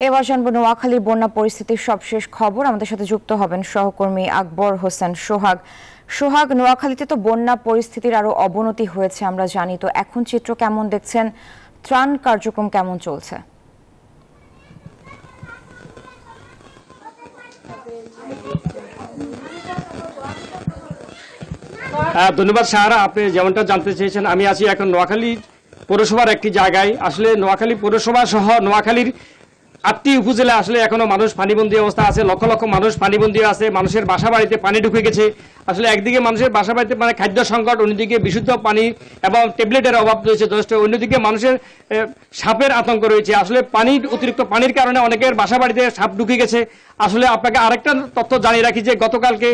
এবার জানবো নোয়াখালীর বন্যা পরিস্থিতির সবশেষ খবর। আমাদের সাথে যুক্ত হবেন সহকর্মী আকবর হোসেন সোহাগ। সোহাগ, নোয়াখালীতে তো বন্যা পরিস্থিতির আরো অবনতি হয়েছে আমরা জানি, তো এখন চিত্র কেমন দেখছেন? ত্রাণ কার্যক্রম কেমন চলছে? ধন্যবাদ সাহারা। আপনি যেমনটা জানতে চেয়েছেন, আমি আছি এখন নোয়াখালী পৌরসভার একটি জায়গায়। আসলে নোয়াখালী পৌরসভা সহ নোয়াখালীর ৮টি উপজেলা আসলে এখনো মানুষ পানিবন্দী অবস্থা আছে। লক্ষ লক্ষ মানুষ পানিবন্দী আছে। মানুষের বাসা বাড়িতে পানি ঢুকে গেছে। আসলে একদিকে মানুষের বাসা বাড়িতে মানে খাদ্য সংকট, অন্যদিকে বিশুদ্ধ পানি এবং ট্যাবলেটের অভাব রয়েছে যথেষ্ট। অন্যদিকে মানুষের সাপের আতঙ্ক রয়েছে। আসলে অতিরিক্ত পানির কারণে অনেকের বাসা বাড়িতে সাপ ঢুকে গেছে। আসলে আপনাকে আরেকটা তথ্য জানিয়ে রাখি যে গতকালকে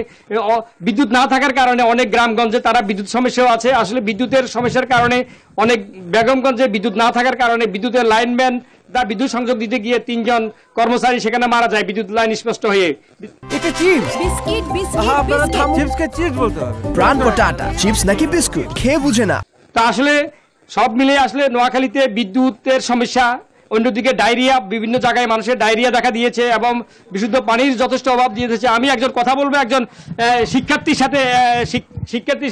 বিদ্যুৎ না থাকার কারণে অনেক গ্রামগঞ্জে তারা বিদ্যুৎ সমস্যাও আছে। আসলে বিদ্যুতের সমস্যার কারণে অনেক বেগমগঞ্জে বিদ্যুৎ না থাকার কারণে বিদ্যুতের লাইনম্যান তার বিদ্যুৎ সংযোগ দিতে গিয়ে ৩ জন কর্মচারী সেখানে মারা যায় বিদ্যুৎ লাইন স্পষ্ট হয়ে। এটা চিপস বিস্কিট আপনারা চিপসকে চিপস বলতে হবে। ব্র্যান্ড পটাটা চিপস নাকি বিস্কুট খেয়ে বুঝে না। তা আসলে সব মিলে আসলে নোয়াখালীতে বিদ্যুতের সমস্যা, অন্যদিকে ডায়রিয়া, বিভিন্ন জায়গায় মানুষের ডায়রিয়া দেখা দিয়েছে এবং বিশুদ্ধ পানির যথেষ্ট অভাব দিয়েছে। আমি একজন কথা বলবো একজন শিক্ষার্থীর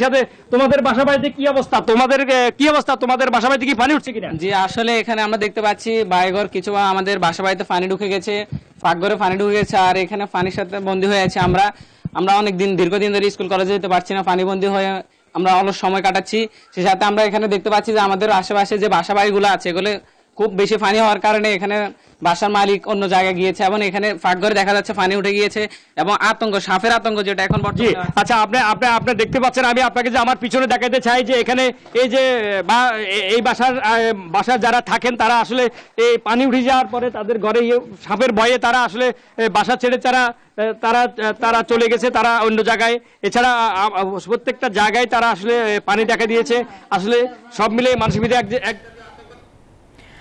সাথে। তোমাদের বাসা বাড়িতে কি অবস্থা? তোমাদের বাসা বাড়িতে কি পানি উঠছে কিনা? জি, আসলে এখানে আমরা দেখতে পাচ্ছি বাড়িঘর কিছু আমাদের বাসা বাড়িতে পানি ঢুকে গেছে, পাকঘরে পানি ঢুকে গেছে, আর এখানে পানির সাথে বন্দী হয়ে আছে। আমরা দীর্ঘদিন ধরে স্কুল কলেজে যেতে পারছি না, পানি বন্দী হয়ে আমরা অলস সময় কাটাচ্ছি। সে সাথে আমরা এখানে দেখতে পাচ্ছি যে আমাদের আশেপাশে যে বাসা বাড়িগুলো আছে এগুলো খুব বেশি পানি হওয়ার কারণে এখানে বাসার মালিক অন্য জায়গায় গিয়েছে এবং এখানে ফাঁকঘরে দেখা যাচ্ছে পানি উঠে গিয়েছে এবং সাপের আতঙ্ক যেটা এখন বর্তমানে। আচ্ছা, আপনি দেখতে পাচ্ছেন, আমি আপনাকে যে আমার পিছনে দেখাতে চাই যে এখানে এই যে এই বাসার যারা থাকেন তারা আসলে এই পানি উঠে যাওয়ার পরে তাদের ঘরে সাপের ভয়ে তারা আসলে বাসা ছেড়ে তারা চলে গেছে, তারা অন্য জায়গায়। এছাড়া প্রত্যেকটা জায়গায় তারা আসলে পানি দেখা দিয়েছে। আসলে সব মিলে মানুষের ভিতরে